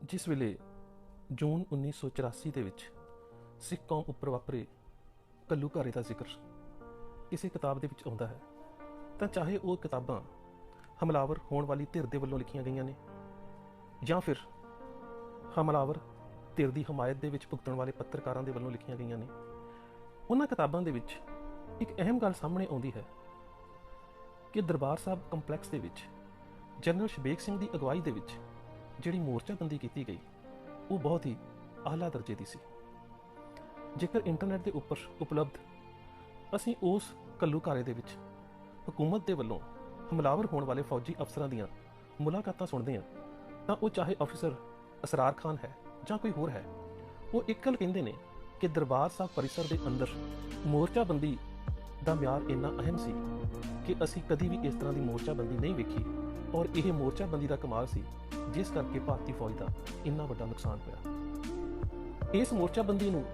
ਜਿਸ ਵੇਲੇ ਜੂਨ 1984 ਦੇ ਵਿੱਚ ਸਿੱਖ ਕੌਮ ਉੱਪਰ ਵਾਪਰੇ ਘੱਲੂਘਾਰੇ ਦਾ ਜ਼ਿਕਰ ਕਿਸੇ ਕਿਤਾਬ ਦੇ ਵਿੱਚ ਆਉਂਦਾ ਹੈ ਤਾਂ ਚਾਹੇ ਉਹ ਕਿਤਾਬਾਂ ਹਮਲਾਵਰ ਹੋਣ ਵਾਲੀ ਧਿਰ ਦੇ ਵੱਲੋਂ ਲਿਖੀਆਂ ਗਈਆਂ ਨੇ ਜਾਂ ਫਿਰ ਹਮਲਾਵਰ ਧਿਰ ਦੀ ਹਮਾਇਤ ਦੇ ਵਿੱਚ ਭੁਗਤਣ ਵਾਲੇ ਪੱਤਰਕਾਰਾਂ ਦੇ ਵੱਲੋਂ ਲਿਖੀਆਂ ਗਈਆਂ ਨੇ, ਉਹਨਾਂ ਕਿਤਾਬਾਂ ਦੇ ਵਿੱਚ ਇੱਕ ਅਹਿਮ ਗੱਲ ਸਾਹਮਣੇ ਆਉਂਦੀ ਹੈ ਕਿ ਦਰਬਾਰ ਸਾਹਿਬ ਕੰਪਲੈਕਸ ਦੇ ਵਿੱਚ ਜਨਰਲ ਸ਼ਬੇਗ ਸਿੰਘ ਦੀ ਅਗਵਾਈ ਦੇ ਵਿੱਚ ਜਿਹੜੀ ਮੋਰਚਾਬੰਦੀ ਕੀਤੀ ਗਈ ਉਹ ਬਹੁਤ ਹੀ ਆਲਾ ਦਰਜੇ ਦੀ ਸੀ। ਜੇਕਰ ਇੰਟਰਨੈਟ ਦੇ ਉੱਪਰ ਉਪਲਬਧ ਅਸੀਂ ਉਸ ਘੱਲੂਘਾਰੇ ਦੇ ਵਿੱਚ ਹਕੂਮਤ ਦੇ ਵੱਲੋਂ ਹਮਲਾਵਰ ਹੋਣ ਵਾਲੇ ਫੌਜੀ ਅਫਸਰਾਂ ਦੀਆਂ ਮੁਲਾਕਾਤਾਂ ਸੁਣਦੇ ਹਾਂ ਤਾਂ ਉਹ ਚਾਹੇ ਅਫਸਰ ਅਸਰਾਰ ਖਾਨ ਹੈ ਜਾਂ ਕੋਈ ਹੋਰ ਹੈ, ਉਹ ਇੱਕ ਗੱਲ ਕਹਿੰਦੇ ਨੇ ਕਿ ਦਰਬਾਰ ਸਾਹਿਬ ਪਰਿਸਰ ਦੇ ਅੰਦਰ ਮੋਰਚਾਬੰਦੀ ਦਾ ਮਿਆਰ ਇੰਨਾ ਅਹਿਮ ਸੀ ਕਿ ਅਸੀਂ ਕਦੀ ਵੀ ਇਸ ਤਰ੍ਹਾਂ ਦੀ ਮੋਰਚਾਬੰਦੀ ਨਹੀਂ ਵੇਖੀ ਔਰ ਇਹ ਮੋਰਚਾਬੰਦੀ ਦਾ ਕਮਾਲ ਸੀ ਜਿਸ ਕਰਕੇ ਭਾਰਤੀ ਫੌਜ ਦਾ ਇੰਨਾ ਵੱਡਾ ਨੁਕਸਾਨ ਹੋਇਆ। ਇਸ ਮੋਰਚਾਬੰਦੀ ਨੂੰ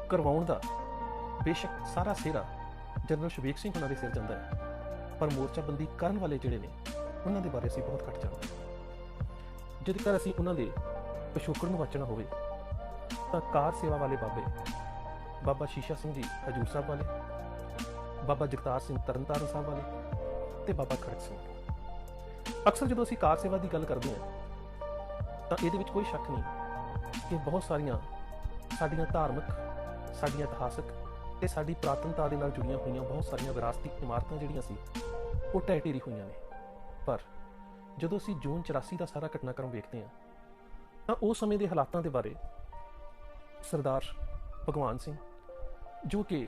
ਕਰਵਾਉਣ ਦਾ ਬੇਸ਼ੱਕ ਸਾਰਾ ਸਿਹਰਾ ਜਨਰਲ ਸ਼ਬੇਗ ਸਿੰਘ ਉਹਨਾਂ ਦੇ ਸਿਰ ਜਾਂਦਾ ਹੈ, ਪਰ ਮੋਰਚਾਬੰਦੀ ਕਰਨ ਵਾਲੇ ਜਿਹੜੇ ਨੇ ਉਹਨਾਂ ਦੇ ਬਾਰੇ ਅਸੀਂ ਬਹੁਤ ਘੱਟ ਜਾਣਦੇ ਹਾਂ। ਜੇਕਰ ਅਸੀਂ ਉਹਨਾਂ ਦੇ ਪਿਛੋਕੜ ਨੂੰ ਵਾਚਣਾ ਹੋਵੇ ਤਾਂ ਕਾਰ ਸੇਵਾ ਵਾਲੇ ਬਾਬਾ ਸ਼ੀਸ਼ਾ ਸਿੰਘ ਜੀ ਹਜੂਰ ਸਾਹਿਬ ਵਾਲੇ, ਬਾਬਾ ਜਗਤਾਰ ਸਿੰਘ ਤਰਨਤਾਰਨ ਸਾਹਿਬ ਵਾਲੇ ਤੇ ਬਾਬਾ ਖੜਕ ਸਿੰਘ। ਅਕਸਰ ਜਦੋਂ ਅਸੀਂ ਕਾਰ ਸੇਵਾ ਦੀ ਗੱਲ ਕਰਦੇ ਹਾਂ ਤਾਂ ਇਹਦੇ ਵਿੱਚ ਕੋਈ ਸ਼ੱਕ ਨਹੀਂ ਕਿ ਬਹੁਤ ਸਾਰੀਆਂ ਸਾਡੀਆਂ ਧਾਰਮਿਕ, ਸਾਡੀਆਂ ਇਤਿਹਾਸਕ ਤੇ ਸਾਡੀ ਪ੍ਰਾਤਨਤਾ ਦੇ ਨਾਲ ਜੁੜੀਆਂ ਹੋਈਆਂ ਬਹੁਤ ਸਾਰੀਆਂ ਵਿਰਾਸਤੀ ਇਮਾਰਤਾਂ ਜਿਹੜੀਆਂ ਸੀ ਉਹ ਢਹਿ ਢੇਰੀ ਹੋਈਆਂ ਨੇ। ਪਰ ਜਦੋਂ ਅਸੀਂ ਜੂਨ 84 ਦਾ ਸਾਰਾ ਘਟਨਾਕ੍ਰਮ ਵੇਖਦੇ ਹਾਂ ਤਾਂ ਉਸ ਸਮੇਂ ਦੇ ਹਾਲਾਤਾਂ ਦੇ ਬਾਰੇ ਸਰਦਾਰ ਭਗਵਾਨ ਸਿੰਘ, ਜੋ ਕਿ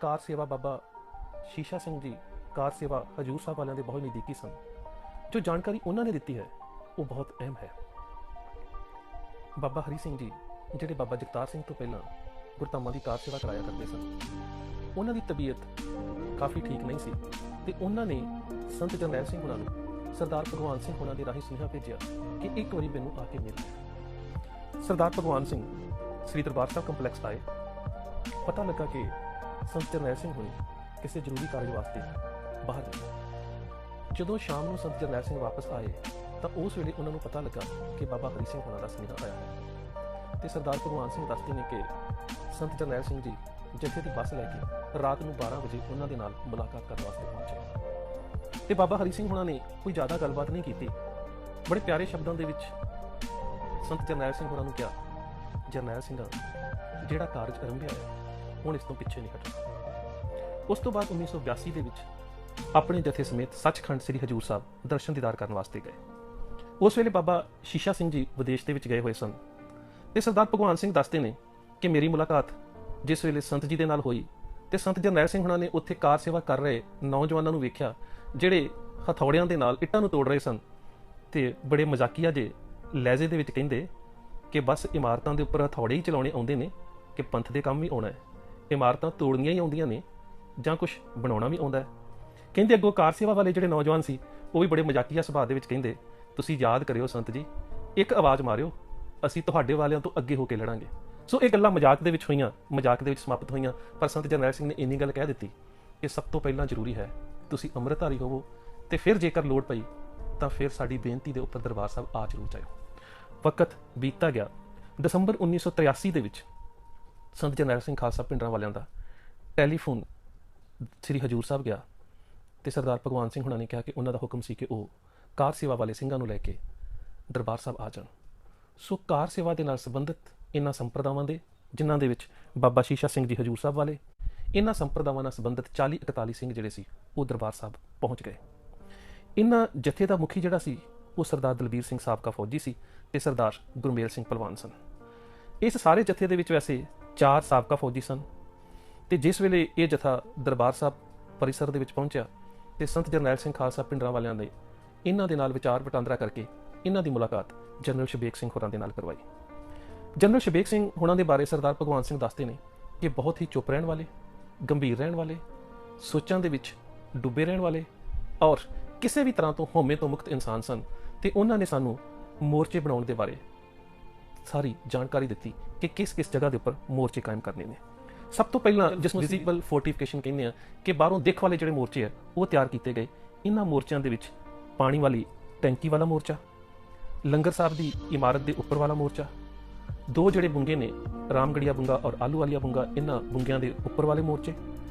ਕਾਰ ਸੇਵਾ ਬਾਬਾ ਸ਼ੀਸ਼ਾ ਸਿੰਘ ਜੀ ਕਾਰ ਸੇਵਾ ਹਜੂਰ ਸਾਹਿਬ ਵਾਲਿਆਂ ਦੇ ਬਹੁਤ ਨਜ਼ਦੀਕੀ ਸਨ, ਜੋ ਜਾਣਕਾਰੀ ਉਹਨਾਂ ਨੇ ਦਿੱਤੀ ਹੈ ਉਹ ਬਹੁਤ ਅਹਿਮ ਹੈ। ਬਾਬਾ ਹਰੀ ਸਿੰਘ ਜੀ ਜਿਹੜੇ ਬਾਬਾ ਜਗਤਾਰ ਸਿੰਘ ਤੋਂ ਪਹਿਲਾਂ ਗੁਰਧਾਮਾਂ ਦੀ ਕਾਰ ਸੇਵਾ ਕਰਾਇਆ ਕਰਦੇ ਸਨ, ਉਹਨਾਂ ਦੀ ਤਬੀਅਤ ਕਾਫੀ ਠੀਕ ਨਹੀਂ ਸੀ ਤੇ ਉਹਨਾਂ ਨੇ ਸੰਤ ਜਰਨੈਲ ਸਿੰਘ ਉਹਨਾਂ ਨੂੰ ਸਰਦਾਰ ਭਗਵਾਨ ਸਿੰਘ ਉਹਨਾਂ ਦੇ ਰਾਹੀਂ ਸੁਨੇਹਾ ਭੇਜਿਆ ਕਿ ਇੱਕ ਵਾਰੀ ਮੈਨੂੰ ਆ ਕੇ ਮਿਲ। ਸਰਦਾਰ ਭਗਵਾਨ ਸਿੰਘ ਸ੍ਰੀ ਦਰਬਾਰ ਸਾਹਿਬ ਕੰਪਲੈਕਸ ਆਏ। ਪਤਾ ਲੱਗਾ ਕਿ ਸੰਤ ਜਰਨੈਲ ਸਿੰਘ ਹੋਣੀ ਕਿਸੇ ਜ਼ਰੂਰੀ ਕਾਰਜ ਵਾਸਤੇ ਬਾਹਰ ਗਏ। ਜਦੋਂ ਸ਼ਾਮ ਨੂੰ ਸੰਤ ਜਰਨੈਲ ਸਿੰਘ ਵਾਪਸ ਆਏ ਤਾਂ ਉਸ ਵੇਲੇ ਉਹਨਾਂ ਨੂੰ ਪਤਾ ਲੱਗਾ ਕਿ ਬਾਬਾ ਹਰੀ ਸਿੰਘ ਹੋਣਾ ਦਾ ਸੁਨੇਹਾ ਆਇਆ ਹੈ ਤੇ ਸਰਦਾਰ ਭਗਵਾਨ ਸਿੰਘ ਦੱਸਦੇ ਨੇ ਕਿ ਸੰਤ ਜਰਨੈਲ ਸਿੰਘ ਜੀ ਜਥੇ ਦੀ ਬੱਸ ਲੈ ਕੇ ਰਾਤ ਨੂੰ 12 ਵਜੇ ਉਹਨਾਂ ਦੇ ਨਾਲ ਮੁਲਾਕਾਤ ਕਰਨ ਵਾਸਤੇ ਪਹੁੰਚੇ ਤੇ ਬਾਬਾ ਹਰੀ ਸਿੰਘ ਹੋਣਾ ਨੇ ਕੋਈ ਜ਼ਿਆਦਾ ਗੱਲਬਾਤ ਨਹੀਂ ਕੀਤੀ। ਬੜੇ ਪਿਆਰੇ ਸ਼ਬਦਾਂ ਦੇ ਵਿੱਚ ਸੰਤ ਜਰਨੈਲ ਸਿੰਘ ਹੋਣਾ ਨੂੰ ਕਿਹਾ, ਜਰਨੈਲ ਸਿੰਘ ਜਿਹੜਾ ਕਾਰਜ ਆਰੰਭਿਆ ਹੈ ਹੁਣ ਇਸ ਤੋਂ ਪਿੱਛੇ ਨਹੀਂ ਹਟਣਾ। ਉਸ ਤੋਂ ਬਾਅਦ 1982 ਦੇ ਵਿੱਚ ਆਪਣੇ ਜਥੇ ਸਮੇਤ ਸੱਚਖੰਡ ਸ੍ਰੀ ਹਜੂਰ ਸਾਹਿਬ ਦਰਸ਼ਨ ਦੀਦਾਰ ਕਰਨ ਵਾਸਤੇ ਗਏ। ਉਸ ਵੇਲੇ ਬਾਬਾ ਸ਼ੀਸ਼ਾ ਸਿੰਘ ਜੀ ਵਿਦੇਸ਼ ਦੇ ਵਿੱਚ ਗਏ ਹੋਏ ਸਨ ਤੇ ਸਰਦਾਰ ਭਗਵਾਨ ਸਿੰਘ ਦੱਸਦੇ ਨੇ ਕਿ ਮੇਰੀ ਮੁਲਾਕਾਤ ਜਿਸ ਵੇਲੇ ਸੰਤ ਜੀ ਦੇ ਨਾਲ ਹੋਈ ਤੇ ਸੰਤ ਜਰਨੈਲ ਸਿੰਘ ਹੁਣਾਂ ਨੇ ਉੱਥੇ ਕਾਰ ਸੇਵਾ ਕਰ ਰਹੇ ਨੌਜਵਾਨਾਂ ਨੂੰ ਵੇਖਿਆ ਜਿਹੜੇ ਹਥੌੜਿਆਂ ਦੇ ਨਾਲ ਇੱਟਾਂ ਨੂੰ ਤੋੜ ਰਹੇ ਸਨ ਤੇ ਬੜੇ ਮਜ਼ਾਕੀਆ ਜੇ ਲਹਿਜੇ ਦੇ ਵਿੱਚ ਕਹਿੰਦੇ ਕਿ ਬਸ ਇਮਾਰਤਾਂ ਦੇ ਉੱਪਰ ਹਥੌੜੇ ਹੀ ਚਲਾਉਣੇ ਆਉਂਦੇ ਨੇ ਕਿ ਪੰਥ ਦੇ ਕੰਮ ਵੀ ਆਉਣਾ ਹੈ, ਇਮਾਰਤਾਂ ਤੋੜਨੀਆਂ ਹੀ ਆਉਂਦੀਆਂ ਨੇ ਜਾਂ ਕੁਝ ਬਣਾਉਣਾ ਵੀ ਆਉਂਦਾ ਹੈ। ਕਹਿੰਦੇ ਅੱਗੋਂ ਕਾਰ ਸੇਵਾ ਵਾਲੇ ਜਿਹੜੇ ਨੌਜਵਾਨ ਸੀ ਉਹ ਵੀ ਬੜੇ ਮਜ਼ਾਕੀਆ ਸੁਭਾਅ ਦੇ ਵਿੱਚ ਕਹਿੰਦੇ, ਤੁਸੀਂ ਯਾਦ ਕਰਿਓ ਸੰਤ ਜੀ, ਇੱਕ ਆਵਾਜ਼ ਮਾਰਿਓ, ਅਸੀਂ ਤੁਹਾਡੇ ਵਾਲਿਆਂ ਤੋਂ ਅੱਗੇ ਹੋ ਕੇ ਲੜਾਂਗੇ। ਸੋ ਇਹ ਗੱਲਾਂ ਮਜ਼ਾਕ ਦੇ ਵਿੱਚ ਹੋਈਆਂ, ਮਜ਼ਾਕ ਦੇ ਵਿੱਚ ਸਮਾਪਤ ਹੋਈਆਂ, ਪਰ ਸੰਤ ਜਰਨੈਲ ਸਿੰਘ ਨੇ ਇੰਨੀ ਗੱਲ ਕਹਿ ਦਿੱਤੀ ਕਿ ਸਭ ਤੋਂ ਪਹਿਲਾਂ ਜ਼ਰੂਰੀ ਹੈ ਤੁਸੀਂ ਅੰਮ੍ਰਿਤਧਾਰੀ ਹੋਵੋ ਤੇ ਫਿਰ ਜੇਕਰ ਲੋੜ ਪਈ ਤਾਂ ਫਿਰ ਸਾਡੀ ਬੇਨਤੀ ਦੇ ਉੱਪਰ ਦਰਬਾਰ ਸਾਹਿਬ ਆ ਜ਼ਰੂਰ ਜਾਇਓ। ਵਕਤ ਬੀਤਦਾ ਗਿਆ। ਦਸੰਬਰ 1983 ਦੇ ਵਿੱਚ ਸੰਤ ਜਰਨੈਲ ਸਿੰਘ ਖਾਲਸਾ ਪਿੰਡਰਾਂ ਵਾਲਿਆਂ ਦਾ ਟੈਲੀਫੋਨ ਸ੍ਰੀ ਹਜੂਰ ਸਾਹਿਬ ਗਿਆ ਤੇ ਸਰਦਾਰ ਭਗਵਾਨ ਸਿੰਘ ਹੁਣਾਂ ਨੇ ਕਿਹਾ ਕਿ ਉਹਨਾਂ ਦਾ ਹੁਕਮ ਸੀ ਕਿ ਉਹ ਕਾਰ ਸੇਵਾ ਵਾਲੇ ਸਿੰਘਾਂ ਨੂੰ ਲੈ ਕੇ ਦਰਬਾਰ ਸਾਹਿਬ ਆ ਜਾਣ। ਸੋ ਕਾਰ ਸੇਵਾ ਦੇ ਨਾਲ ਸੰਬੰਧਿਤ ਇਹਨਾਂ ਸੰਪਰਦਾਵਾਂ ਦੇ, ਜਿਨ੍ਹਾਂ ਦੇ ਵਿੱਚ ਬਾਬਾ ਸ਼ੀਸ਼ਾ ਸਿੰਘ ਜੀ ਹਜੂਰ ਸਾਹਿਬ ਵਾਲੇ, ਇਹਨਾਂ ਸੰਪਰਦਾਵਾਂ ਨਾਲ ਸੰਬੰਧਿਤ 40-41 ਸਿੰਘ ਜਿਹੜੇ ਸੀ ਉਹ ਦਰਬਾਰ ਸਾਹਿਬ ਪਹੁੰਚ ਗਏ। ਇਹਨਾਂ ਜਥੇ ਦਾ ਮੁਖੀ ਜਿਹੜਾ ਸੀ ਉਹ ਸਰਦਾਰ ਦਲਬੀਰ ਸਿੰਘ ਸਾਬਕਾ ਫੌਜੀ ਸੀ ਤੇ ਸਰਦਾਰ ਗੁਰਮੇਲ ਸਿੰਘ ਪਹਿਲਵਾਨ ਸਨ। ਇਸ ਸਾਰੇ ਜਥੇ ਦੇ ਵਿੱਚ ਵੈਸੇ 4 ਸਾਬਕਾ ਫੌਜੀ ਸਨ ਤੇ ਜਿਸ ਵੇਲੇ ਇਹ ਜਥਾ ਦਰਬਾਰ ਸਾਹਿਬ ਪਰਿਸਰ ਦੇ ਵਿੱਚ ਪਹੁੰਚਿਆ ਤੇ ਸੰਤ ਜਰਨੈਲ ਸਿੰਘ ਖਾਲਸਾ ਪਿੰਡਰਾਂ ਵਾਲਿਆਂ ਨੇ ਇਹਨਾਂ ਦੇ ਨਾਲ ਵਿਚਾਰ ਵਟਾਂਦਰਾ ਕਰਕੇ ਇਹਨਾਂ ਦੀ ਮੁਲਾਕਾਤ ਜਨਰਲ ਸ਼ਬੇਗ ਸਿੰਘ ਹੋਰਾਂ ਦੇ ਨਾਲ ਕਰਵਾਈ। ਜਨਰਲ ਸ਼ਬੇਗ ਸਿੰਘ ਹੋਰਾਂ ਦੇ ਬਾਰੇ ਸਰਦਾਰ ਭਗਵਾਨ ਸਿੰਘ ਦੱਸਦੇ ਨੇ ਕਿ ਬਹੁਤ ਹੀ ਚੁੱਪ ਰਹਿਣ ਵਾਲੇ, ਗੰਭੀਰ ਰਹਿਣ ਵਾਲੇ, ਸੋਚਾਂ ਦੇ ਵਿੱਚ ਡੁੱਬੇ ਰਹਿਣ ਵਾਲੇ ਔਰ ਕਿਸੇ ਵੀ ਤਰ੍ਹਾਂ ਤੋਂ ਹਉਮੈ ਤੋਂ ਮੁਕਤ ਇਨਸਾਨ ਸਨ ਤੇ ਉਹਨਾਂ ਨੇ ਸਾਨੂੰ ਮੋਰਚੇ ਬਣਾਉਣ ਦੇ ਬਾਰੇ ਸਾਰੀ ਜਾਣਕਾਰੀ ਦਿੱਤੀ ਕਿ ਕਿਸ ਜਗ੍ਹਾ ਦੇ ਉੱਪਰ ਮੋਰਚੇ ਕਾਇਮ ਕਰਨੇ ਨੇ। ਸਭ ਤੋਂ ਪਹਿਲਾਂ ਜਿਸ ਨੂੰ ਵਿਜ਼ੀਬਲ ਫੋਰਟੀਫਿਕੇਸ਼ਨ ਕਹਿੰਦੇ ਆ ਕਿ ਬਾਹਰੋਂ ਦਿੱਖ ਵਾਲੇ ਜਿਹੜੇ ਮੋਰਚੇ ਆ ਉਹ ਤਿਆਰ ਕੀਤੇ ਗਏ। ਇਹਨਾਂ ਮੋਰਚਿਆਂ ਦੇ ਵਿੱਚ ਪਾਣੀ ਵਾਲੀ ਟੈਂਕੀ ਵਾਲਾ ਮੋਰਚਾ, ਲੰਗਰ ਸਾਹਿਬ ਦੀ ਇਮਾਰਤ ਦੇ ਉੱਪਰ ਵਾਲਾ ਮੋਰਚਾ, ਦੋ ਜਿਹੜੇ ਬੁੰਗੇ ਨੇ ਰਾਮਗੜੀਆ ਬੁੰਗਾ ਔਰ ਆਲੂ ਵਾਲੀਆ ਬੁੰਗਾ, ਇਹਨਾਂ ਬੁੰਗਿਆਂ ਦੇ ਉੱਪਰ ਵਾਲੇ ਮੋਰਚੇ,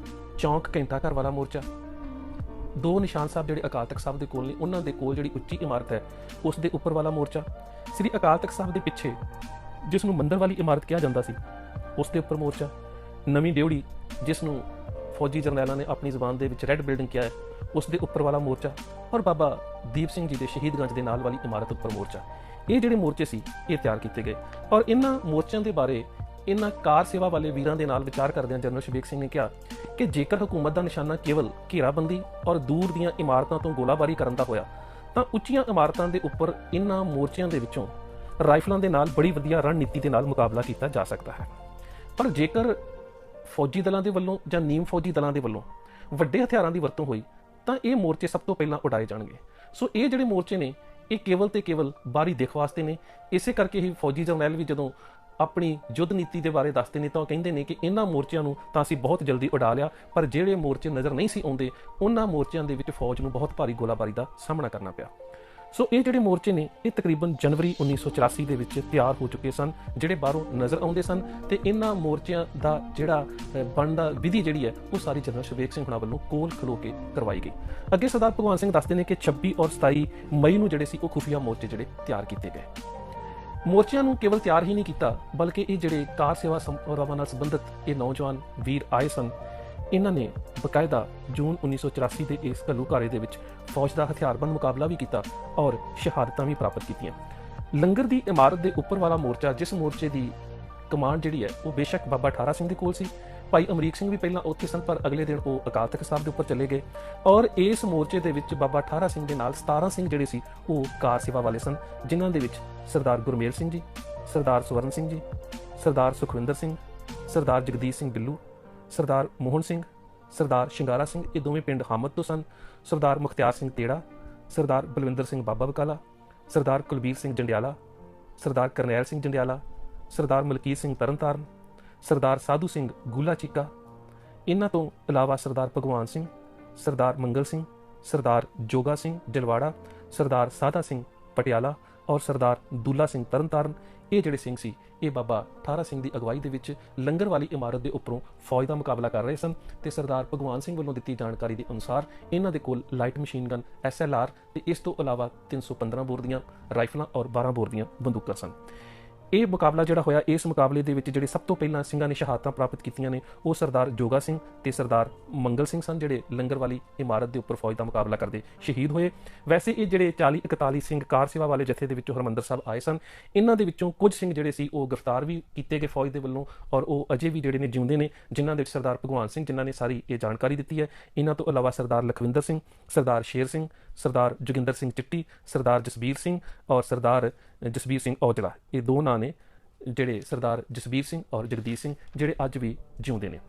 ਚੌਂਕ ਘੰਟਾ ਘਰ ਵਾਲਾ ਮੋਰਚਾ, ਦੋ ਨਿਸ਼ਾਨ ਸਾਹਿਬ ਜਿਹੜੇ ਅਕਾਲ ਤਖਤ ਸਾਹਿਬ ਦੇ ਕੋਲ ਨੇ ਉਹਨਾਂ ਦੇ ਕੋਲ ਜਿਹੜੀ ਉੱਚੀ ਇਮਾਰਤ ਹੈ ਉਸ ਦੇ ਉੱਪਰ ਵਾਲਾ ਮੋਰਚਾ, ਸ੍ਰੀ ਅਕਾਲ ਤਖਤ ਸਾਹਿਬ ਦੇ ਪਿੱਛੇ ਜਿਸ ਨੂੰ ਮੰਦਰ ਵਾਲੀ ਇਮਾਰਤ ਕਿਹਾ ਜਾਂਦਾ ਸੀ ਉਸ ਦੇ ਉੱਪਰ ਮੋਰਚਾ, ਨਵੀਂ ਡਿਉੜੀ ਜਿਸ ਨੂੰ ਫੌਜੀ ਜਰਨੈਲਾਂ ਨੇ ਆਪਣੀ ਜ਼ੁਬਾਨ ਦੇ ਵਿੱਚ ਰੈੱਡ ਬਿਲਡਿੰਗ ਕਿਹਾ ਹੈ ਉਸ ਦੇ ਉੱਪਰ ਵਾਲਾ ਮੋਰਚਾ, ਔਰ ਬਾਬਾ ਦੀਪ ਸਿੰਘ ਜੀ ਦੇ ਸ਼ਹੀਦਗੰਜ ਦੇ ਨਾਲ ਵਾਲੀ ਇਮਾਰਤ ਉੱਪਰ ਮੋਰਚਾ। ਇਹ ਜਿਹੜੇ ਮੋਰਚੇ ਸੀ ਇਹ ਤਿਆਰ ਕੀਤੇ ਗਏ, ਔਰ ਇਹਨਾਂ ਮੋਰਚਿਆਂ ਦੇ ਬਾਰੇ ਇਹਨਾਂ ਕਾਰ ਸੇਵਾ ਵਾਲੇ ਵੀਰਾਂ ਦੇ ਨਾਲ ਵਿਚਾਰ ਕਰਦਿਆਂ ਜਨਰਲ ਸ਼ਬੀਕ ਸਿੰਘ ਨੇ ਕਿਹਾ ਕਿ ਜੇਕਰ ਹਕੂਮਤ ਦਾ ਨਿਸ਼ਾਨਾ ਕੇਵਲ ਘੇਰਾਬੰਦੀ ਔਰ ਦੂਰ ਦੀਆਂ ਇਮਾਰਤਾਂ ਤੋਂ ਗੋਲਾਬਾਰੀ ਕਰਨ ਦਾ ਹੋਇਆ ਤਾਂ ਉੱਚੀਆਂ ਇਮਾਰਤਾਂ ਦੇ ਉੱਪਰ ਇਹਨਾਂ ਮੋਰਚਿਆਂ ਦੇ ਵਿੱਚੋਂ ਰਾਈਫਲਾਂ ਦੇ ਨਾਲ ਬੜੀ ਵਧੀਆ ਰਣਨੀਤੀ ਦੇ ਨਾਲ ਮੁਕਾਬਲਾ ਕੀਤਾ ਜਾ ਸਕਦਾ ਹੈ। ਪਰ ਜੇਕਰ ਫੌਜੀ ਦਲਾਂ ਦੇ ਵੱਲੋਂ ਜਾਂ ਨੀਮ ਫੌਜੀ ਦਲਾਂ ਦੇ ਵੱਲੋਂ ਵੱਡੇ ਹਥਿਆਰਾਂ ਦੀ ਵਰਤੋਂ ਹੋਈ ਤਾਂ ਇਹ ਮੋਰਚੇ ਸਭ ਤੋਂ ਪਹਿਲਾਂ ਉਡਾਏ ਜਾਣਗੇ। ਸੋ ਇਹ ਜਿਹੜੇ ਮੋਰਚੇ ਨੇ ਇਹ ਕੇਵਲ ਤੇ ਕੇਵਲ ਬਾਹਰੀ ਦਿਖ ਵਾਸਤੇ ਨੇ। ਇਸੇ ਕਰਕੇ ਹੀ ਫੌਜੀ ਜਰਨੈਲ ਵੀ ਜਦੋਂ ਆਪਣੀ ਯੁੱਧ ਨੀਤੀ ਦੇ ਬਾਰੇ ਦੱਸਦੇ ਨੇ ਤਾਂ ਉਹ ਕਹਿੰਦੇ ਨੇ ਕਿ ਇਹਨਾਂ ਮੋਰਚਿਆਂ ਨੂੰ ਤਾਂ ਅਸੀਂ ਬਹੁਤ ਜਲਦੀ ਉਡਾ ਲਿਆ, ਪਰ ਜਿਹੜੇ ਮੋਰਚੇ ਨਜ਼ਰ ਨਹੀਂ ਸੀ ਆਉਂਦੇ ਉਹਨਾਂ ਮੋਰਚਿਆਂ ਦੇ ਵਿੱਚ ਫੌਜ ਨੂੰ ਬਹੁਤ ਭਾਰੀ ਗੋਲਾਬਾਰੀ ਦਾ ਸਾਹਮਣਾ ਕਰਨਾ ਪਿਆ। ਸੋ ਇਹ ਜਿਹੜੇ ਮੋਰਚੇ ਨੇ ਇਹ ਤਕਰੀਬਨ ਜਨਵਰੀ 1984 ਦੇ ਵਿੱਚ ਤਿਆਰ ਹੋ ਚੁੱਕੇ ਸਨ, ਜਿਹੜੇ ਬਾਹਰੋਂ ਨਜ਼ਰ ਆਉਂਦੇ ਸਨ, ਤੇ ਇਹਨਾਂ ਮੋਰਚਿਆਂ ਦਾ ਜਿਹੜਾ ਬਣਦਾ ਵਿਧੀ ਜਿਹੜੀ ਹੈ ਉਹ ਸਾਰੀ ਜਨਰਲ ਸ਼ਬੀਕ ਸਿੰਘ ਹੁਣਾਂ ਵੱਲੋਂ ਕੋਲ ਖਲੋ ਕੇ ਕਰਵਾਈ ਗਈ। ਅੱਗੇ ਸਰਦਾਰ ਭਗਵਾਨ ਸਿੰਘ ਦੱਸਦੇ ਨੇ ਕਿ 26 ਔਰ 27 ਮਈ ਨੂੰ ਜਿਹੜੇ ਸੀ ਉਹ ਖੁਫੀਆ ਮੋਰਚੇ ਜਿਹੜੇ ਤਿਆਰ ਕੀਤੇ ਗਏ। ਮੋਰਚਿਆਂ ਨੂੰ ਕੇਵਲ ਤਿਆਰ ਹੀ ਨਹੀਂ ਕੀਤਾ ਬਲਕਿ ਇਹ ਜਿਹੜੇ ਕਾਰ ਸੇਵਾ ਸਮਾਰੋਹਾਂ ਨਾਲ ਸੰਬੰਧਿਤ ਇਹ ਨੌਜਵਾਨ ਵੀਰ ਆਏ ਸਨ, ਇਹਨਾਂ ਨੇ ਬਕਾਇਦਾ ਜੂਨ 1984 ਦੇ ਇਸ ਘੱਲੂਘਾਰੇ ਦੇ ਵਿੱਚ ਫੌਜ ਦਾ ਹਥਿਆਰਬੰਦ ਮੁਕਾਬਲਾ ਵੀ ਕੀਤਾ ਔਰ ਸ਼ਹਾਦਤਾਂ ਵੀ ਪ੍ਰਾਪਤ ਕੀਤੀਆਂ। ਲੰਗਰ ਦੀ ਇਮਾਰਤ ਦੇ ਉੱਪਰ ਵਾਲਾ ਮੋਰਚਾ, ਜਿਸ ਮੋਰਚੇ ਦੀ ਕਮਾਂਡ ਜਿਹੜੀ ਹੈ ਉਹ ਬੇਸ਼ੱਕ ਬਾਬਾ ਠਾਰਾ ਸਿੰਘ ਦੇ ਕੋਲ ਸੀ, ਭਾਈ ਅਮਰੀਕ ਸਿੰਘ ਵੀ ਪਹਿਲਾਂ ਉੱਥੇ ਸਨ, ਪਰ ਅਗਲੇ ਦਿਨ ਉਹ ਅਕਾਲ ਤਖਤ ਸਾਹਿਬ ਦੇ ਉੱਪਰ ਚਲੇ ਗਏ, ਔਰ ਇਸ ਮੋਰਚੇ ਦੇ ਵਿੱਚ ਬਾਬਾ ਠਾਰਾ ਸਿੰਘ ਦੇ ਨਾਲ 17 ਸਿੰਘ ਜਿਹੜੇ ਸੀ ਉਹ ਕਾਰ ਸੇਵਾ ਵਾਲੇ ਸਨ, ਜਿਨ੍ਹਾਂ ਦੇ ਵਿੱਚ ਸਰਦਾਰ ਗੁਰਮੇਲ ਸਿੰਘ ਜੀ, ਸਰਦਾਰ ਸਵਰਨ ਸਿੰਘ ਜੀ, ਸਰਦਾਰ ਸੁਖਵਿੰਦਰ ਸਿੰਘ, ਸਰਦਾਰ ਜਗਦੀਸ਼ ਸਿੰਘ ਬਿੱਲੂ, ਸਰਦਾਰ ਮੋਹਨ ਸਿੰਘ, ਸਰਦਾਰ ਸ਼ਿੰਗਾਰਾ ਸਿੰਘ, ਇਹ ਦੋਵੇਂ ਪਿੰਡ ਹਾਮਦ ਤੋਂ ਸਨ, ਸਰਦਾਰ ਮੁਖਤਿਆਰ ਸਿੰਘ ਤੇੜਾ, ਸਰਦਾਰ ਬਲਵਿੰਦਰ ਸਿੰਘ ਬਾਬਾ ਬਕਾਲਾ, ਸਰਦਾਰ ਕੁਲਬੀਰ ਸਿੰਘ ਜੰਡਿਆਲਾ, ਸਰਦਾਰ ਕਰਨੈਲ ਸਿੰਘ ਜੰਡਿਆਲਾ, ਸਰਦਾਰ ਮਲਕੀਤ ਸਿੰਘ ਤਰਨਤਾਰਨ, ਸਰਦਾਰ ਸਾਧੂ ਸਿੰਘ ਗੂਲਾ ਚੀਕਾ, ਇਹਨਾਂ ਤੋਂ ਇਲਾਵਾ ਸਰਦਾਰ ਭਗਵਾਨ ਸਿੰਘ, ਸਰਦਾਰ ਮੰਗਲ ਸਿੰਘ, ਸਰਦਾਰ ਜੋਗਾ ਸਿੰਘ ਜਲਵਾੜਾ, ਸਰਦਾਰ ਸਾਧਾ ਸਿੰਘ ਪਟਿਆਲਾ ਔਰ ਸਰਦਾਰ ਦੂਲਾ ਸਿੰਘ ਤਰਨਤਾਰਨ, ਇਹ ਜਿਹੜੇ ਸਿੰਘ ਸੀ ਇਹ ਬਾਬਾ ਠਾਰਾ ਸਿੰਘ ਦੀ ਅਗਵਾਈ ਦੇ ਵਿੱਚ ਲੰਗਰ ਵਾਲੀ ਇਮਾਰਤ ਦੇ ਉੱਪਰੋਂ ਫੌਜ ਦਾ ਮੁਕਾਬਲਾ ਕਰ ਰਹੇ ਸਨ। ਤੇ ਸਰਦਾਰ ਭਗਵਾਨ ਸਿੰਘ ਵੱਲੋਂ ਦਿੱਤੀ ਜਾਣਕਾਰੀ ਦੇ ਅਨੁਸਾਰ ਇਹਨਾਂ ਦੇ ਕੋਲ ਲਾਈਟ ਮਸ਼ੀਨ ਗਨ SLR ਤੇ ਇਸ ਤੋਂ ਇਲਾਵਾ 315 ਬੋਰ ਦੀਆਂ ਰਾਈਫਲਾਂ ਔਰ 12 ਬੋਰ ਦੀਆਂ ਬੰਦੂਕਾਂ ਸਨ। ਇਹ ਮੁਕਾਬਲਾ ਜਿਹੜਾ ਹੋਇਆ, ਇਸ ਮੁਕਾਬਲੇ ਦੇ ਵਿੱਚ ਜਿਹੜੇ ਸਭ ਤੋਂ ਪਹਿਲਾਂ ਸਿੰਘਾਂ ਨੇ ਸ਼ਹਾਦਤਾਂ ਪ੍ਰਾਪਤ ਕੀਤੀਆਂ ਨੇ ਉਹ ਸਰਦਾਰ ਜੋਗਾ ਸਿੰਘ ਤੇ ਸਰਦਾਰ ਮੰਗਲ ਸਿੰਘ ਸਨ, ਜਿਹੜੇ ਲੰਗਰ ਵਾਲੀ ਇਮਾਰਤ ਦੇ ਉੱਪਰ ਫੌਜ ਦਾ ਮੁਕਾਬਲਾ ਕਰਦੇ ਸ਼ਹੀਦ ਹੋਏ। ਵੈਸੇ ਇਹ ਜਿਹੜੇ 40-41 ਸਿੰਘ ਕਾਰ ਸੇਵਾ ਵਾਲੇ ਜਥੇ ਦੇ ਵਿੱਚੋਂ ਹਰਿਮੰਦਰ ਸਾਹਿਬ ਆਏ ਸਨ, ਇਹਨਾਂ ਦੇ ਵਿੱਚੋਂ ਕੁਝ ਸਿੰਘ ਜਿਹੜੇ ਸੀ ਉਹ ਗ੍ਰਿਫਤਾਰ ਵੀ ਕੀਤੇ ਗਏ ਫੌਜ ਦੇ ਵੱਲੋਂ, ਔਰ ਉਹ ਅਜੇ ਵੀ ਜਿਹੜੇ ਨੇ ਜਿਉਂਦੇ ਨੇ, ਜਿਨ੍ਹਾਂ ਦੇ ਵਿੱਚ ਸਰਦਾਰ ਭਗਵਾਨ ਸਿੰਘ ਜਿਨ੍ਹਾਂ ਨੇ ਸਾਰੀ ਇਹ ਜਾਣਕਾਰੀ ਦਿੱਤੀ ਹੈ, ਇਹਨਾਂ ਤੋਂ ਇਲਾਵਾ ਸਰਦਾਰ ਲਖਵਿੰਦਰ ਸਿੰਘ, ਸਰਦਾਰ ਸ਼ੇਰ ਸਿੰਘ, ਸਰਦਾਰ ਜੋਗਿੰਦਰ ਸਿੰਘ ਚਿੱਟੀ, ਸਰਦਾਰ ਜਸਬੀਰ ਸਿੰਘ ਔਰ ਸਰਦਾਰ ਜਸਬੀਰ ਸਿੰਘ ਔਜਲਾ, ਇਹ ਦੋ ਨਾਂ ਨੇ ਜਿਹੜੇ ਸਰਦਾਰ ਜਸਬੀਰ ਸਿੰਘ ਔਰ ਜਗਦੀਸ਼ ਸਿੰਘ ਜਿਹੜੇ ਅੱਜ ਵੀ ਜਿਉਂਦੇ ਨੇ।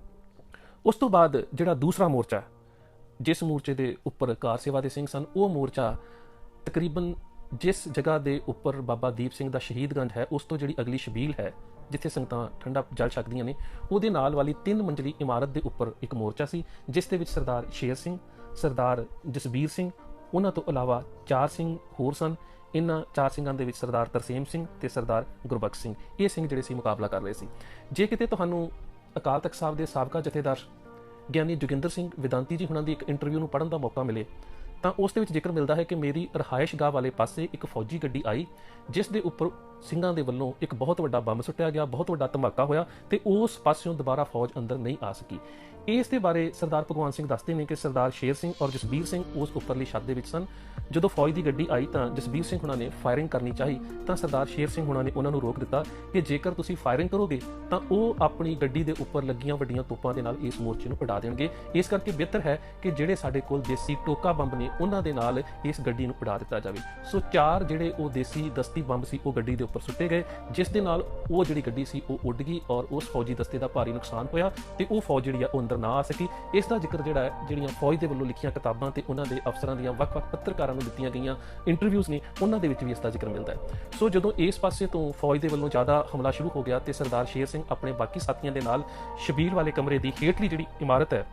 ਉਸ ਤੋਂ ਬਾਅਦ ਜਿਹੜਾ ਦੂਸਰਾ ਮੋਰਚਾ, ਜਿਸ ਮੋਰਚੇ ਦੇ ਉੱਪਰ ਕਾਰ ਸੇਵਾ ਦੇ ਸਿੰਘ ਸਨ, ਉਹ ਮੋਰਚਾ ਤਕਰੀਬਨ ਜਿਸ ਜਗ੍ਹਾ ਦੇ ਉੱਪਰ ਬਾਬਾ ਦੀਪ ਸਿੰਘ ਦਾ ਸ਼ਹੀਦਗੰਜ ਹੈ ਉਸ ਤੋਂ ਜਿਹੜੀ ਅਗਲੀ ਸ਼ਬੀਲ ਹੈ ਜਿੱਥੇ ਸੰਗਤਾਂ ਠੰਡਾ ਜਲ ਛਕਦੀਆਂ ਨੇ, ਉਹਦੇ ਨਾਲ ਵਾਲੀ 3 ਮੰਜ਼ਲੀ ਇਮਾਰਤ ਦੇ ਉੱਪਰ ਇੱਕ ਮੋਰਚਾ ਸੀ, ਜਿਸ ਦੇ ਵਿੱਚ ਸਰਦਾਰ ਸ਼ੇਰ ਸਿੰਘ, ਸਰਦਾਰ ਜਸਬੀਰ ਸਿੰਘ, ਉਹਨਾਂ ਤੋਂ ਇਲਾਵਾ 4 ਸਿੰਘ ਹੋਰ ਸਨ। ਇਹਨਾਂ 4 ਸਿੰਘਾਂ ਦੇ ਵਿੱਚ ਸਰਦਾਰ ਤਰਸੇਮ ਸਿੰਘ ਤੇ ਸਰਦਾਰ ਗੁਰਬਖਸ਼ ਸਿੰਘ, ਇਹ ਸਿੰਘ ਜਿਹੜੇ ਸੀ ਮੁਕਾਬਲਾ ਕਰ ਰਹੇ ਸੀ। ਜੇ ਕਿਤੇ ਤੁਹਾਨੂੰ ਅਕਾਲ ਤਖਤ ਸਾਹਿਬ ਦੇ ਸਾਬਕਾ ਜਥੇਦਾਰ ਗਿਆਨੀ ਜੋਗਿੰਦਰ ਸਿੰਘ ਵਿਦਾਂਤੀ ਜੀ ਹੁਣਾਂ ਦੀ ਇੱਕ ਇੰਟਰਵਿਊ ਨੂੰ ਪੜ੍ਹਨ ਦਾ ਮੌਕਾ ਮਿਲੇ ਤਾਂ ਉਸ ਦੇ ਵਿੱਚ ਜ਼ਿਕਰ ਮਿਲਦਾ ਹੈ ਕਿ ਮੇਰੀ ਰਿਹਾਇਸ਼ਗਾਹ ਵਾਲੇ ਪਾਸੇ ਇੱਕ ਫੌਜੀ ਗੱਡੀ ਆਈ, ਜਿਸ ਦੇ ਉੱਪਰ ਸਿੰਘਾਂ ਦੇ ਵੱਲੋਂ ਇੱਕ ਬਹੁਤ ਵੱਡਾ ਬੰਬ ਸੁੱਟਿਆ ਗਿਆ, ਬਹੁਤ ਵੱਡਾ ਧਮਾਕਾ ਹੋਇਆ ਤੇ ਉਸ ਪਾਸਿਓਂ ਦੁਬਾਰਾ ਫੌਜ ਅੰਦਰ ਨਹੀਂ ਆ ਸਕੀ। ਇਸ ਦੇ ਬਾਰੇ ਸਰਦਾਰ ਭਗਵਾਨ ਸਿੰਘ ਦੱਸਦੇ ਨੇ ਕਿ ਸਰਦਾਰ ਸ਼ੇਰ ਸਿੰਘ ਔਰ ਜਸਬੀਰ ਸਿੰਘ ਉਸ ਉੱਪਰਲੀ ਛੱਤ ਦੇ ਵਿੱਚ ਸਨ। ਜਦੋਂ ਫੌਜ ਦੀ ਗੱਡੀ ਆਈ ਤਾਂ ਜਸਬੀਰ ਸਿੰਘ ਹੁਣਾਂ ਨੇ ਫਾਇਰਿੰਗ ਕਰਨੀ ਚਾਹੀ ਤਾਂ ਸਰਦਾਰ ਸ਼ੇਰ ਸਿੰਘ ਹੁਣਾਂ ਨੇ ਉਹਨਾਂ ਨੂੰ ਰੋਕ ਦਿੱਤਾ ਕਿ ਜੇਕਰ ਤੁਸੀਂ ਫਾਇਰਿੰਗ ਕਰੋਗੇ ਤਾਂ ਉਹ ਆਪਣੀ ਗੱਡੀ ਦੇ ਉੱਪਰ ਲੱਗੀਆਂ ਵੱਡੀਆਂ ਤੋਪਾਂ ਦੇ ਨਾਲ ਇਸ ਮੋਰਚੇ ਨੂੰ ਉਡਾ ਦੇਣਗੇ, ਇਸ ਕਰਕੇ ਬਿਹਤਰ ਹੈ ਕਿ ਜਿਹੜੇ ਸਾਡੇ ਕੋਲ ਦੇਸੀ ਟੋਕਾ ਬੰਬ ਨੇ ਉਹਨਾਂ ਦੇ ਨਾਲ ਇਸ ਗੱਡੀ ਨੂੰ ਉਡਾ ਦਿੱਤਾ ਜਾਵੇ। ਸੋ 4 ਜਿਹੜੇ ਉਹ ਦੇਸੀ ਦਸਤੀ ਬੰਬ ਸੀ ਉਹ ਗੱਡੀ ਦੇ ਉੱਪਰ ਸੁੱਟੇ ਗਏ, ਜਿਸ ਦੇ ਨਾਲ ਉਹ ਜਿਹੜੀ ਗੱਡੀ ਸੀ ਉਹ ਉੱਡ ਗਈ ਔਰ ਉਸ ਫੌਜੀ ਦਸਤੇ ਦਾ ਭਾਰੀ ਨੁਕਸਾਨ ਹੋਇਆ ਤੇ ਉਹ ਫੌਜ ਜਿਹੜੀ ਆ ਉਹ ਅੰਦਰ ਨਾ ਆ ਸਕੀ। ਇਸ ਦਾ ਜ਼ਿਕਰ ਜਿਹੜਾ ਜਿਹੜੀਆਂ ਫੌਜ ਦੇ ਵੱਲੋਂ ਲਿਖੀਆਂ ਕਿਤਾਬਾਂ ਤੇ ਉਹਨਾਂ ਦੇ ਅਫਸਰਾਂ ਦੀਆਂ ਵੱਖ-ਵੱਖ ਪੱਤਰਕਾਰਾਂ ਨੂੰ ਦਿੱਤੀਆਂ ਗਈਆਂ ਇੰਟਰਵਿਊਜ਼ ਨੇ ਉਹਨਾਂ ਦੇ ਵਿੱਚ ਵੀ ਇਸ ਦਾ ਜ਼ਿਕਰ ਮਿਲਦਾ ਹੈ। ਸੋ ਜਦੋਂ ਇਸ ਪਾਸੇ ਤੋਂ ਫੌਜ ਦੇ ਵੱਲੋਂ ਜ਼ਿਆਦਾ ਹਮਲਾ ਸ਼ੁਰੂ ਹੋ ਗਿਆ ਤੇ ਸਰਦਾਰ ਸ਼ੇਰ ਸਿੰਘ ਆਪਣੇ ਬਾਕੀ ਸਾਥੀਆਂ ਦੇ ਨਾਲ ਸ਼ਬੀਲ ਵਾਲੇ ਕਮਰੇ ਦੀ ਹੇਠਲੀ ਜਿਹੜੀ ਇਮਾਰਤ ਹੈ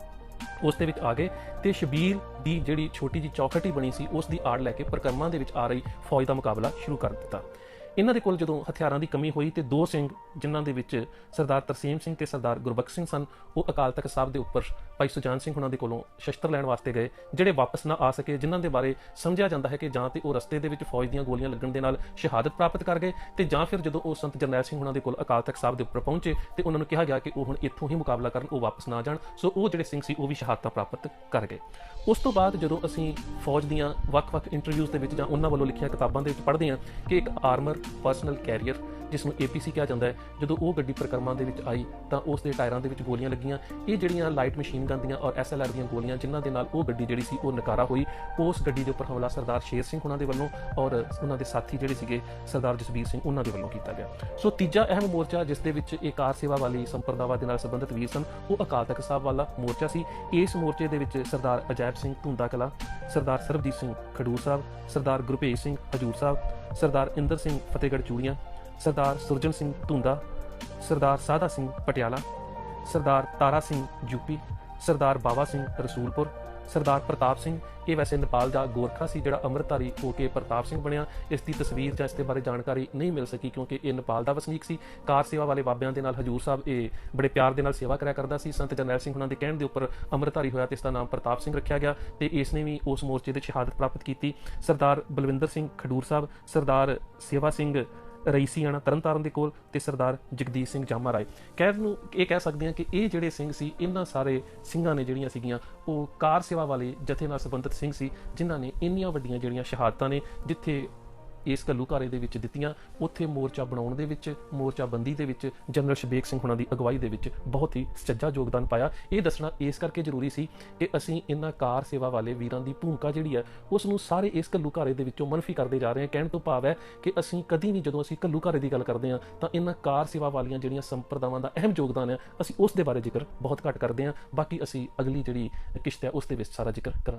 ਉਸ ਦੇ ਵਿੱਚ ਆ ਗਏ ਤੇ ਸ਼ਬੀਰ ਦੀ ਜਿਹੜੀ ਛੋਟੀ ਜਿਹੀ ਚੌਖਟ ਹੀ ਬਣੀ ਸੀ ਉਸ ਦੀ ਆੜ ਲੈ ਕੇ ਪਰਿਕਰਮਾ ਦੇ ਵਿੱਚ ਆ ਰਹੀ ਫੌਜ ਦਾ ਮੁਕਾਬਲਾ ਸ਼ੁਰੂ ਕਰ ਦਿੱਤਾ। ਇਹਨਾਂ ਦੇ ਕੋਲ ਜਦੋਂ ਹਥਿਆਰਾਂ ਦੀ ਕਮੀ ਹੋਈ ਤੇ ਦੋ ਸਿੰਘ ਜਿਨ੍ਹਾਂ ਦੇ ਵਿੱਚ ਸਰਦਾਰ ਤਰਸੇਮ ਸਿੰਘ ਤੇ ਸਰਦਾਰ ਗੁਰਬਖਸ਼ ਸਿੰਘ ਸਨ, ਉਹ ਅਕਾਲ ਤਖਤ ਸਾਹਿਬ ਦੇ ਉੱਪਰ ਭਾਈ ਸੁਜਾਨ ਸਿੰਘ ਹੁਣਾਂ ਦੇ ਕੋਲੋਂ ਸ਼ਸਤਰ ਲੈਣ ਵਾਸਤੇ ਗਏ, ਜਿਹੜੇ ਵਾਪਸ ਨਾ ਆ ਸਕੇ, ਜਿਨ੍ਹਾਂ ਦੇ ਬਾਰੇ ਸਮਝਿਆ ਜਾਂਦਾ ਹੈ ਕਿ ਜਾਂ ਤੇ ਉਹ ਰਸਤੇ ਦੇ ਵਿੱਚ ਫੌਜ ਦੀਆਂ ਗੋਲੀਆਂ ਲੱਗਣ ਦੇ ਨਾਲ ਸ਼ਹਾਦਤ ਪ੍ਰਾਪਤ ਕਰ ਗਏ ਤੇ ਜਾਂ ਫਿਰ ਜਦੋਂ ਉਹ ਸੰਤ ਜਰਨੈਲ ਸਿੰਘ ਹੁਣਾਂ ਦੇ ਕੋਲ ਅਕਾਲ ਤਖਤ ਸਾਹਿਬ ਦੇ ਉੱਪਰ ਪਹੁੰਚੇ ਤੇ ਉਹਨਾਂ ਨੂੰ ਕਿਹਾ ਗਿਆ ਕਿ ਉਹ ਹੁਣ ਇੱਥੋਂ ਹੀ ਮੁਕਾਬਲਾ ਕਰਨ, ਉਹ ਵਾਪਸ ਨਾ ਜਾਣ। ਸੋ ਉਹ ਜਿਹੜੇ ਸਿੰਘ ਸੀ ਉਹ ਵੀ ਸ਼ਹਾਦਤਾਂ ਪ੍ਰਾਪਤ ਕਰ ਗਏ। ਉਸ ਤੋਂ ਬਾਅਦ ਜਦੋਂ ਅਸੀਂ ਫੌਜ ਦੀਆਂ ਵੱਖ-ਵੱਖ ਇੰਟਰਵਿਊਜ਼ ਦੇ ਵਿੱਚ ਜਾਂ ਉਹਨਾਂ ਵੱਲੋਂ ਲਿਖੀਆਂ ਕਿਤਾਬਾਂ ਦੇ ਵਿੱਚ ਪੜ੍ਹਦੇ ਹਾਂ ਕਿ ਇੱਕ ਆਰਮਰ ਪਰਸਨਲ ਕੈਰੀਅਰ, ਜਿਸ ਨੂੰ APC ਕਿਹਾ ਜਾਂਦਾ ਹੈ, ਜਦੋਂ ਉਹ ਗੱਡੀ ਪਰਿਕਰਮਾ ਦੇ ਵਿੱਚ ਆਈ ਤਾਂ ਉਸ ਦੇ ਟਾਇਰਾਂ ਦੇ ਵਿੱਚ ਗੋਲੀਆਂ ਲੱਗੀਆਂ। ਇਹ ਜਿਹੜੀਆਂ ਲਾਈਟ ਮਸ਼ੀਨ ਗਨ ਦੀਆਂ ਔਰ SLR ਦੀਆਂ ਗੋਲੀਆਂ ਜਿਨ੍ਹਾਂ ਦੇ ਨਾਲ ਉਹ ਗੱਡੀ ਜਿਹੜੀ ਸੀ ਉਹ ਨਕਾਰਾ ਹੋਈ, ਉਸ ਗੱਡੀ ਦੇ ਉੱਪਰ ਹਮਲਾ ਸਰਦਾਰ ਸ਼ੇਰ ਸਿੰਘ ਹੁਣਾਂ ਦੇ ਵੱਲੋਂ ਔਰ ਉਹਨਾਂ ਦੇ ਸਾਥੀ ਜਿਹੜੇ ਸੀਗੇ ਸਰਦਾਰ ਜਸਬੀਰ ਸਿੰਘ ਉਹਨਾਂ ਦੇ ਵੱਲੋਂ ਕੀਤਾ ਗਿਆ। ਸੋ ਤੀਜਾ ਅਹਿਮ ਮੋਰਚਾ ਜਿਸ ਦੇ ਵਿੱਚ ਇਹ ਕਾਰ ਸੇਵਾ ਵਾਲੀ ਸੰਪਰਦਾਵਾਂ ਦੇ ਨਾਲ ਸੰਬੰਧਿਤ ਵੀਰ ਸਨ, ਉਹ ਅਕਾਲ ਤਖਤ ਸਾਹਿਬ ਵਾਲਾ ਮੋਰਚਾ ਸੀ। ਇਸ ਮੋਰਚੇ ਦੇ ਵਿੱਚ ਸਰਦਾਰ ਅਜੈਬ ਸਿੰਘ ਧੁੰਦਾ ਕਲਾ, ਸਰਦਾਰ ਸਰਬਜੀਤ ਸਿੰਘ ਖਡੂਰ ਸਾਹਿਬ, ਸਰਦਾਰ ਗੁਰਭੇਜ ਸਿੰਘ ਹਜੂਰ ਸਾਹਿਬ, ਸਰਦਾਰ ਇੰਦਰ ਸਿੰਘ ਫਤਿਹਗੜ੍ਹ ਚੂੜੀਆਂ, ਸਰਦਾਰ ਸੁਰਜਨ ਸਿੰਘ ਧੁੰਦਾ, ਸਰਦਾਰ ਸਾਧਾ ਸਿੰਘ ਪਟਿਆਲਾ, ਸਰਦਾਰ ਤਾਰਾ ਸਿੰਘ ਯੂਪੀ, ਸਰਦਾਰ ਬਾਵਾ ਸਿੰਘ ਰਸੂਲਪੁਰ, ਸਰਦਾਰ ਪ੍ਰਤਾਪ ਸਿੰਘ, ਇਹ ਵੈਸੇ ਨੇਪਾਲ ਦਾ ਗੋਰਖਾ ਸੀ ਜਿਹੜਾ ਅੰਮ੍ਰਿਤਧਾਰੀ ਹੋ ਕੇ ਪ੍ਰਤਾਪ ਸਿੰਘ ਬਣਿਆ। ਇਸ ਦੀ ਤਸਵੀਰ ਜਾਂ ਇਸ ਦੇ ਬਾਰੇ ਜਾਣਕਾਰੀ ਨਹੀਂ ਮਿਲ ਸਕੀ ਕਿਉਂਕਿ ਇਹ ਨੇਪਾਲ ਦਾ ਵਸਨੀਕ ਸੀ। ਕਾਰ ਸੇਵਾ ਵਾਲੇ ਬਾਬਿਆਂ ਦੇ ਨਾਲ ਹਜੂਰ ਸਾਹਿਬ ਇਹ ਬੜੇ ਪਿਆਰ ਦੇ ਨਾਲ ਸੇਵਾ ਕਰਿਆ ਕਰਦਾ ਸੀ। ਸੰਤ ਜਰਨੈਲ ਸਿੰਘ ਹੁਣਾਂ ਦੇ ਕਹਿਣ ਦੇ ਉੱਪਰ ਅੰਮ੍ਰਿਤਧਾਰੀ ਹੋਇਆ ਤੇ ਇਸ ਦਾ ਨਾਮ ਪ੍ਰਤਾਪ ਸਿੰਘ ਰੱਖਿਆ ਗਿਆ ਤੇ ਇਸ ਨੇ ਵੀ ਉਸ ਮੋਰਚੇ ਦੇ ਸ਼ਹਾਦਤ ਪ੍ਰਾਪਤ ਕੀਤੀ। ਸਰਦਾਰ ਬਲਵਿੰਦਰ ਸਿੰਘ ਖਡੂਰ ਸਾਹਿਬ, ਸਰਦਾਰ ਸੇਵਾ ਸਿੰਘ ਰਈਸੀਆਣਾ ਤਰਨਤਾਰਨ ਦੇ ਕੋਲ ਤੇ ਸਰਦਾਰ ਜਗਦੀਸ਼ ਸਿੰਘ ਜਾਮਾ ਰਾਏ। ਕਹਿਣ ਨੂੰ ਇਹ ਕਹਿ ਸਕਦੇ ਹਾਂ ਕਿ ਇਹ ਜਿਹੜੇ ਸਿੰਘ ਸੀ, ਇਹਨਾਂ ਸਾਰੇ ਸਿੰਘਾਂ ਨੇ ਜਿਹੜੀਆਂ ਸੀਗੀਆਂ ਉਹ ਕਾਰ ਸੇਵਾ ਵਾਲੇ ਜਥੇ ਨਾਲ ਸੰਬੰਧਿਤ ਸਿੰਘ ਸੀ, ਜਿਨ੍ਹਾਂ ਨੇ ਇੰਨੀਆਂ ਵੱਡੀਆਂ ਜਿਹੜੀਆਂ ਸ਼ਹਾਦਤਾਂ ਨੇ ਜਿੱਥੇ ਇਸ ਘੱਲੂਘਾਰੇ ਦੇ ਵਿੱਚ ਦਿੱਤੀਆਂ, ਉੱਥੇ ਮੋਰਚਾ ਬਣਾਉਣ ਦੇ ਵਿੱਚ, ਮੋਰਚਾਬੰਦੀ ਦੇ ਵਿੱਚ ਜਨਰਲ ਸ਼ਬੇਕ ਸਿੰਘ ਹੁਣਾਂ ਦੀ ਅਗਵਾਈ ਦੇ ਵਿੱਚ ਬਹੁਤ ਹੀ ਸੁਚੱਜਾ ਯੋਗਦਾਨ ਪਾਇਆ। ਇਹ ਦੱਸਣਾ ਇਸ ਕਰਕੇ ਜ਼ਰੂਰੀ ਸੀ ਕਿ ਅਸੀਂ ਇਹਨਾਂ ਕਾਰ ਸੇਵਾ ਵਾਲੇ ਵੀਰਾਂ ਦੀ ਭੂਮਿਕਾ ਜਿਹੜੀ ਹੈ ਉਸ ਨੂੰ ਸਾਰੇ ਇਸ ਘੱਲੂਘਾਰੇ ਦੇ ਵਿੱਚੋਂ ਮਨਫੀ ਕਰਦੇ ਜਾ ਰਹੇ ਹਾਂ। ਕਹਿਣ ਤੋਂ ਭਾਵ ਹੈ ਕਿ ਅਸੀਂ ਕਦੀ ਵੀ ਜਦੋਂ ਅਸੀਂ ਘੱਲੂਘਾਰੇ ਦੀ ਗੱਲ ਕਰਦੇ ਹਾਂ ਤਾਂ ਇਹਨਾਂ ਕਾਰ ਸੇਵਾ ਵਾਲੀਆਂ ਜਿਹੜੀਆਂ ਸੰਪਰਦਾਵਾਂ ਦਾ ਅਹਿਮ ਯੋਗਦਾਨ ਹੈ ਅਸੀਂ ਉਸ ਦੇ ਬਾਰੇ ਜ਼ਿਕਰ ਬਹੁਤ ਘੱਟ ਕਰਦੇ ਹਾਂ। ਬਾਕੀ ਅਸੀਂ ਅਗਲੀ ਜਿਹੜੀ ਕਿਸ਼ਤ ਹੈ ਉਸ ਦੇ ਵਿੱਚ ਸਾਰਾ ਜ਼ਿਕਰ ਕਰਾਂਗੇ।